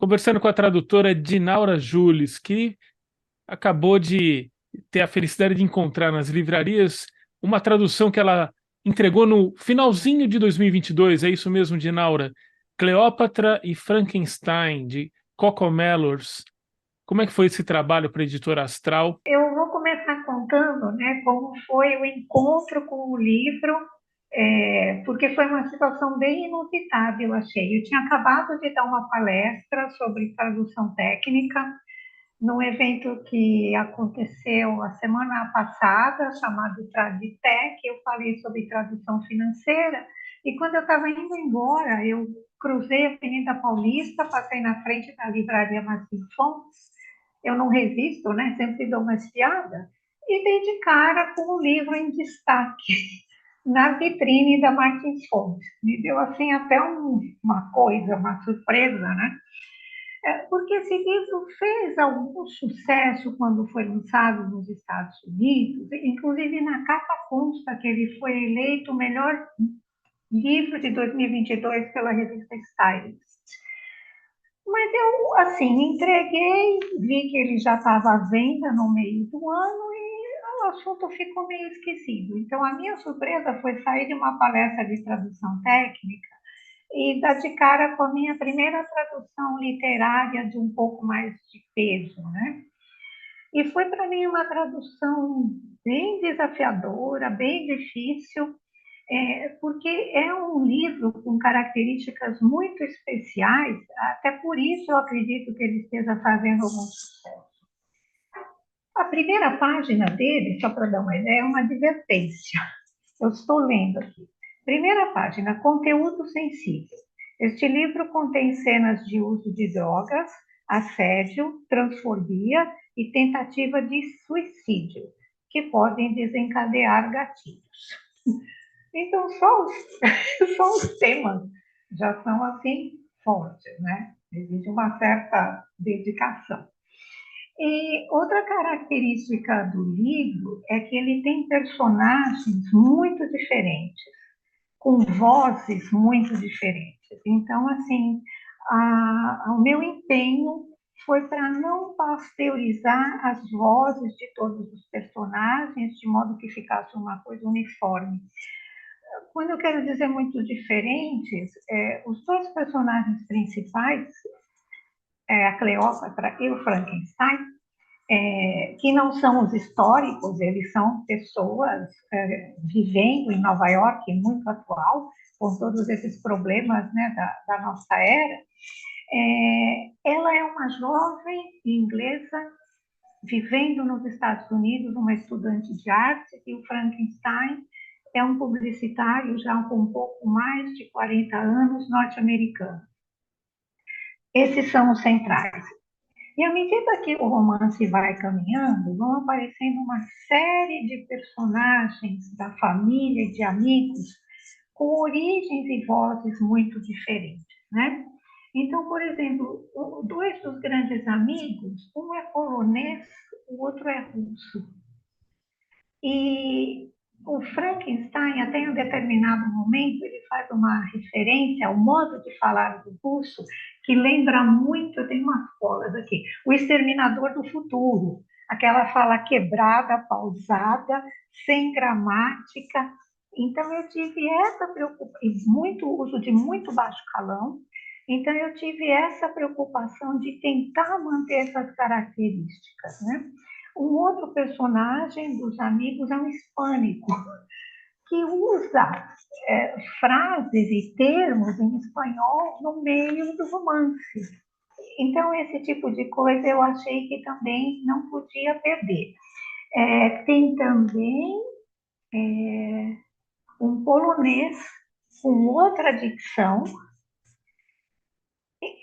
conversando com a tradutora Dinaura Jules, que acabou de ter a felicidade de encontrar nas livrarias uma tradução que ela entregou no finalzinho de 2022. É isso mesmo, Dinaura? Cleópatra e Frankenstein, de Coco Mellors. Como é que foi esse trabalho para a Editora Astral? Eu vou começar contando, né, como foi o encontro com o livro, porque foi uma situação bem inusitada, eu achei. Eu tinha acabado de dar uma palestra sobre tradução técnica num evento que aconteceu a semana passada, chamado Traditec. Eu falei sobre tradução financeira, e quando eu estava indo embora, eu cruzei a Avenida Paulista, passei na frente da livraria Martins Fontes. Eu não resisto, né? Sempre dou uma espiada, e dei de cara com o livro em destaque na vitrine da Martins Fontes. Me deu assim até uma coisa, uma surpresa, né? Porque esse livro fez algum sucesso quando foi lançado nos Estados Unidos, inclusive na capa consta que ele foi eleito o melhor livro de 2022 pela revista Stylist. Mas eu, assim, entreguei, vi que ele já estava à venda no meio do ano e o assunto ficou meio esquecido. Então, a minha surpresa foi sair de uma palestra de tradução técnica e dar de cara com a minha primeira tradução literária de um pouco mais de peso, né? E foi para mim uma tradução bem desafiadora, bem difícil, porque é um livro com características muito especiais, até por isso eu acredito que ele esteja fazendo algum sucesso. A primeira página dele, só para dar uma ideia, é uma advertência. Eu estou lendo aqui. Primeira página, conteúdo sensível. Este livro contém cenas de uso de drogas, assédio, transfobia e tentativa de suicídio, que podem desencadear gatilhos. Então, só os temas já são assim fortes, né? Exige uma certa dedicação. E outra característica do livro é que ele tem personagens muito diferentes, com vozes muito diferentes. Então, assim, o meu empenho foi para não pasteurizar as vozes de todos os personagens, de modo que ficasse uma coisa uniforme. Quando eu quero dizer muito diferentes, os dois personagens principais, a Cleópatra e o Frankenstein, que não são os históricos, eles são pessoas vivendo em Nova York, muito atual, com todos esses problemas, né, da nossa era. Ela é uma jovem inglesa vivendo nos Estados Unidos, uma estudante de arte, e o Frankenstein é um publicitário já com um pouco mais de 40 anos, norte-americano. Esses são os centrais. E à medida que o romance vai caminhando, vão aparecendo uma série de personagens da família e de amigos com origens e vozes muito diferentes, né? Então, por exemplo, dois dos grandes amigos, um é polonês, o outro é russo. E o Frankenstein, até em um determinado momento, ele faz uma referência ao modo de falar do russo, que lembra muito, eu tenho umas colas aqui, o Exterminador do Futuro, aquela fala quebrada, pausada, sem gramática. Então, eu tive essa preocupação, muito uso de muito baixo calão, então eu tive essa preocupação de tentar manter essas características, né? Um outro personagem dos amigos é um hispânico, que usa frases e termos em espanhol no meio do romance. Então, esse tipo de coisa eu achei que também não podia perder. Tem também um polonês com outra dicção.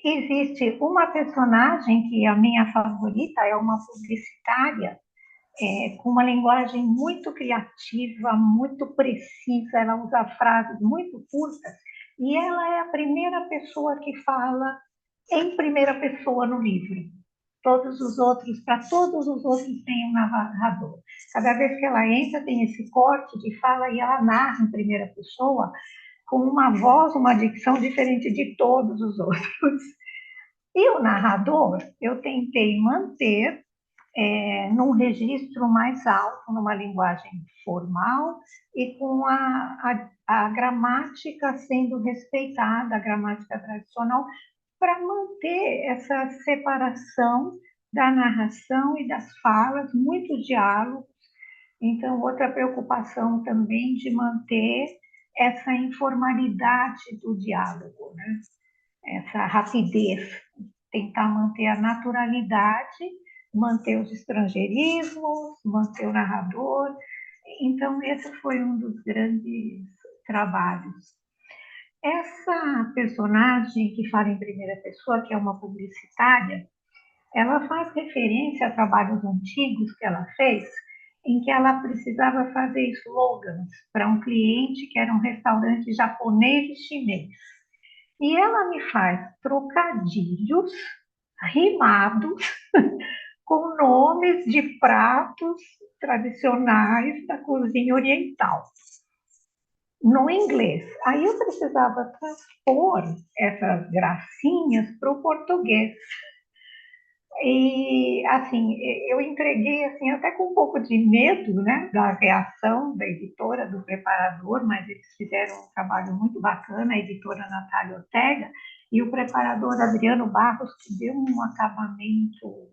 Existe uma personagem que é a minha favorita, é uma publicitária, com uma linguagem muito criativa, muito precisa, ela usa frases muito curtas, e ela é a primeira pessoa que fala em primeira pessoa no livro. Para todos os outros tem um narrador. Cada vez que ela entra, tem esse corte de fala e ela narra em primeira pessoa, com uma voz, uma dicção diferente de todos os outros. E o narrador, eu tentei manter num registro mais alto, numa linguagem formal e com a gramática sendo respeitada, a gramática tradicional, para manter essa separação da narração e das falas, muito diálogo. Então, outra preocupação também de manter essa informalidade do diálogo, né? Essa rapidez, tentar manter a naturalidade, manter os estrangeirismos, manter o narrador. Então, esse foi um dos grandes trabalhos. Essa personagem que fala em primeira pessoa, que é uma publicitária, ela faz referência a trabalhos antigos que ela fez, em que ela precisava fazer slogans para um cliente que era um restaurante japonês e chinês. E ela me faz trocadilhos rimados com nomes de pratos tradicionais da cozinha oriental, no inglês. Aí eu precisava transpor essas gracinhas para o português. E, assim, eu entreguei, assim, até com um pouco de medo, né, da reação da editora, do preparador, mas eles fizeram um trabalho muito bacana, a editora Natália Ortega, e o preparador Adriano Barros, que deu um acabamento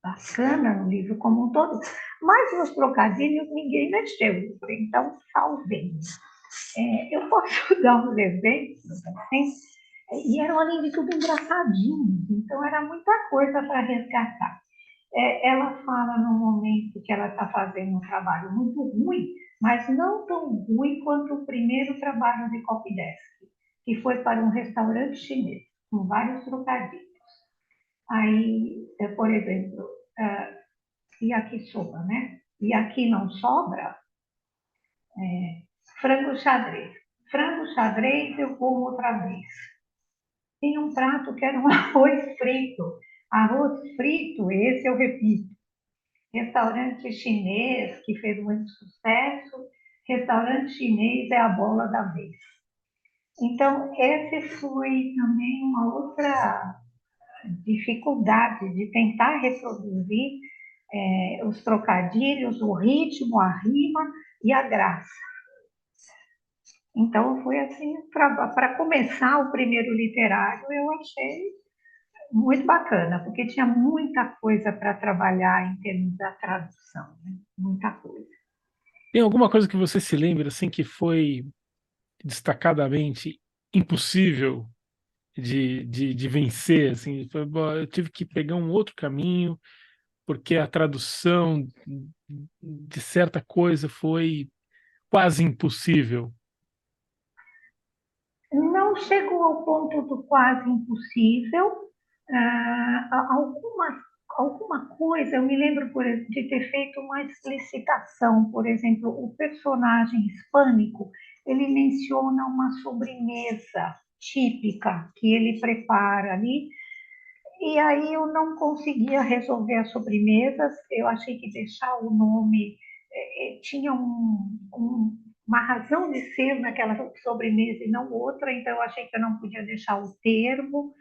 bacana no livro como um todo, mas nos trocadilhos ninguém mexeu, então salvei. Eu posso dar uns exemplos, assim, e eram, além de tudo, engraçadinhos, então era muita coisa para resgatar. Ela fala num momento que ela está fazendo um trabalho muito ruim, mas não tão ruim quanto o primeiro trabalho de Copydesk, que foi para um restaurante chinês, com vários trocadilhos. Aí, por exemplo, yakisoba, né? E aqui não sobra, frango xadrez. Frango xadrez eu como outra vez. Tem um prato que era um arroz frito. Arroz frito, esse eu repito. Restaurante chinês, que fez muito sucesso. Restaurante chinês é a bola da vez. Então, esse foi também uma outra dificuldade de tentar reproduzir os trocadilhos, o ritmo, a rima e a graça. Então, foi assim, para começar o primeiro literário, eu achei muito bacana, porque tinha muita coisa para trabalhar em termos da tradução, né? Muita coisa. Tem alguma coisa que você se lembra assim que foi destacadamente impossível de vencer? Assim, foi, "Bom, eu tive que pegar um outro caminho porque a tradução de certa coisa foi quase impossível." Não chegou ao ponto do quase impossível. Alguma, alguma coisa, eu me lembro de ter feito uma explicitação, por exemplo, o personagem hispânico, ele menciona uma sobremesa típica que ele prepara ali, e aí eu não conseguia resolver as sobremesas, eu achei que deixar o nome tinha uma razão de ser naquela sobremesa e não outra, então eu achei que eu não podia deixar o termo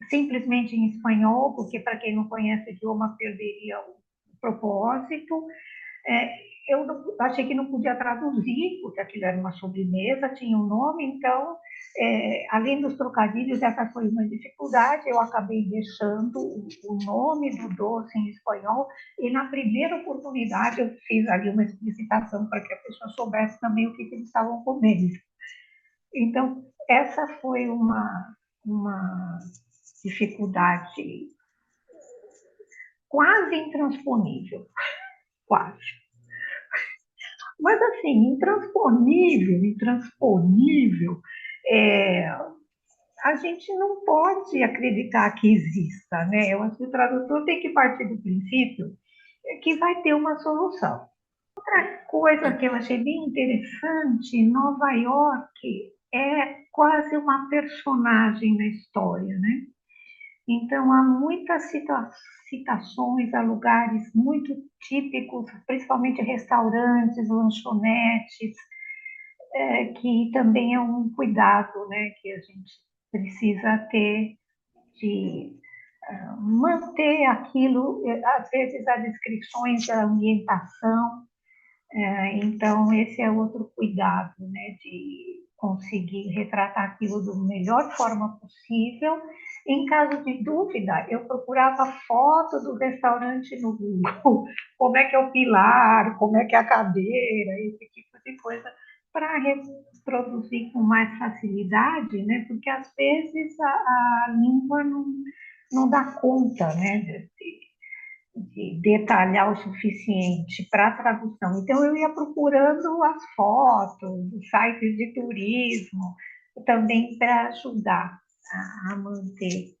simplesmente em espanhol, porque para quem não conhece o idioma perderia o propósito. Eu achei que não podia traduzir, porque aquilo era uma sobremesa, tinha um nome, então, além dos trocadilhos, essa foi uma dificuldade, eu acabei deixando o nome do doce em espanhol, e na primeira oportunidade eu fiz ali uma explicitação para que a pessoa soubesse também o que eles estavam comendo. Então, essa foi uma dificuldade quase intransponível, quase. Mas, assim, intransponível, é, a gente não pode acreditar que exista, né? Eu acho que o tradutor tem que partir do princípio que vai ter uma solução. Outra coisa que eu achei bem interessante, Nova York é quase uma personagem na história, né? Então, há muitas citações a lugares muito típicos, principalmente restaurantes, lanchonetes, que também é um cuidado, né, que a gente precisa ter de manter aquilo, às vezes as descrições da ambientação. Então, esse é outro cuidado, né, de conseguir retratar aquilo da melhor forma possível. Em caso de dúvida, eu procurava foto do restaurante no Google, como é que é o pilar, como é que é a cadeira, esse tipo de coisa, para reproduzir com mais facilidade, né, porque às vezes a língua não dá conta, né, de detalhar o suficiente para a tradução. Então, eu ia procurando as fotos, os sites de turismo, também para ajudar a manter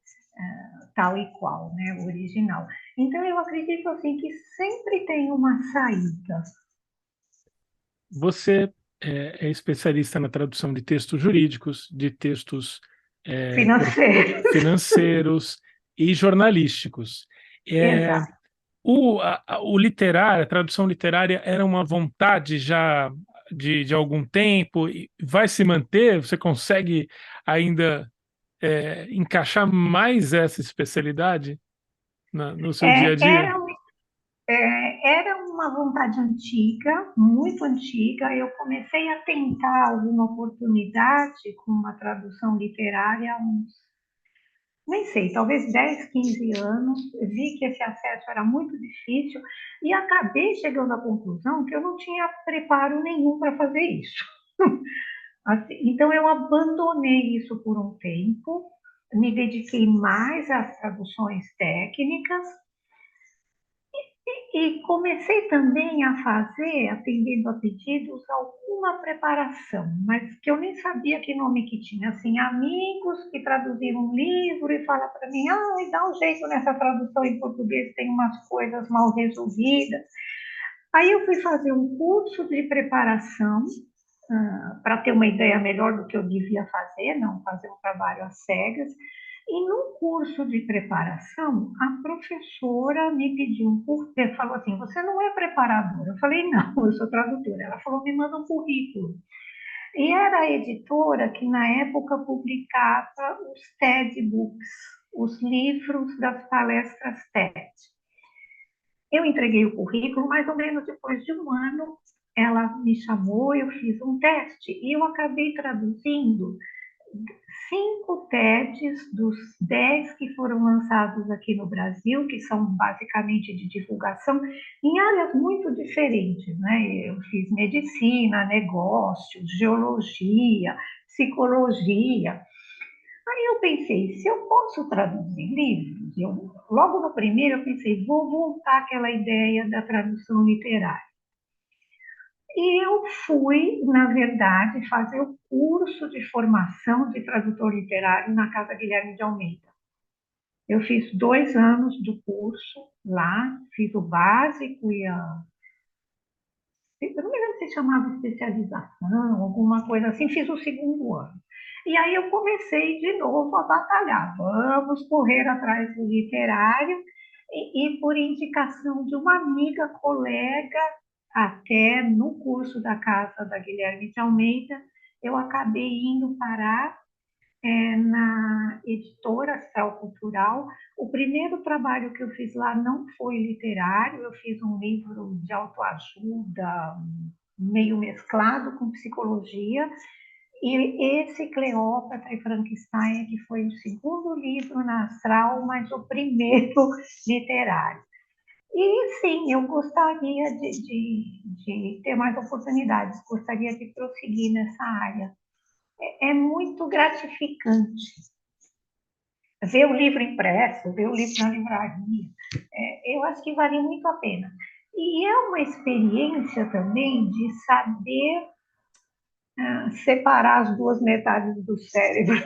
tal e qual, né, o original. Então, eu acredito assim que sempre tem uma saída. Você é especialista na tradução de textos jurídicos, de textos Financeiro. financeiros e jornalísticos. É, Exato. o literário, a tradução literária era uma vontade já de algum tempo, e vai se manter? Você consegue ainda encaixar mais essa especialidade no seu dia a dia? Era era uma vontade antiga, muito antiga. Eu comecei a tentar alguma oportunidade com uma tradução literária há uns, nem sei, talvez 10, 15 anos. Vi que esse acesso era muito difícil e acabei chegando à conclusão que eu não tinha preparo nenhum para fazer isso. Assim, então, eu abandonei isso por um tempo, me dediquei mais às traduções técnicas. E comecei também a fazer, atendendo a pedidos, alguma preparação, mas que eu nem sabia que nome que tinha. Assim, amigos que traduziram um livro e falam para mim, dá um jeito nessa tradução em português, tem umas coisas mal resolvidas. Aí eu fui fazer um curso de preparação, para ter uma ideia melhor do que eu devia fazer, não fazer um trabalho às cegas. E no curso de preparação, a professora me pediu um curso, falou assim, você não é preparadora? Eu falei, não, eu sou tradutora. Ela falou, me manda um currículo. E era a editora que, na época, publicava os TED Books, os livros das palestras TED. Eu entreguei o currículo, mais ou menos depois de um ano, ela me chamou, eu fiz um teste e eu acabei traduzindo 5 TEDs dos 10 que foram lançados aqui no Brasil, que são basicamente de divulgação, em áreas muito diferentes, né? Eu fiz medicina, negócios, geologia, psicologia. Aí eu pensei, se eu posso traduzir livros, logo no primeiro eu pensei, vou voltar àquela ideia da tradução literária. E eu fui, na verdade, fazer o curso de formação de tradutor literário na Casa Guilherme de Almeida. Eu fiz 2 anos do curso lá, fiz o básico e eu não me lembro se chamava especialização, alguma coisa assim, fiz o segundo ano. E aí eu comecei de novo a batalhar. Vamos correr atrás do literário. E por indicação de uma amiga, colega, até no curso da Casa da Guilherme de Almeida, eu acabei indo parar na editora Astral Cultural. O primeiro trabalho que eu fiz lá não foi literário, eu fiz um livro de autoajuda, meio mesclado com psicologia, e esse Cleópatra e Frankenstein, que foi o segundo livro na Astral, mas o primeiro literário. E sim, eu gostaria de ter mais oportunidades, gostaria de prosseguir nessa área. É muito gratificante ver o livro impresso, ver o livro na livraria. Eu acho que vale muito a pena. E é uma experiência também de saber separar as duas metades do cérebro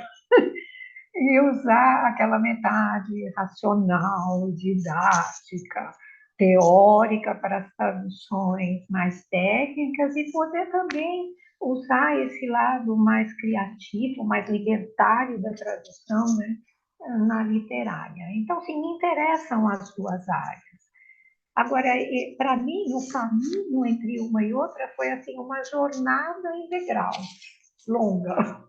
e usar aquela metade racional, didática, teórica para as traduções mais técnicas e poder também usar esse lado mais criativo, mais libertário da tradução, né, na literária. Então, sim, me interessam as duas áreas. Agora, para mim, o caminho entre uma e outra foi assim uma jornada integral, longa.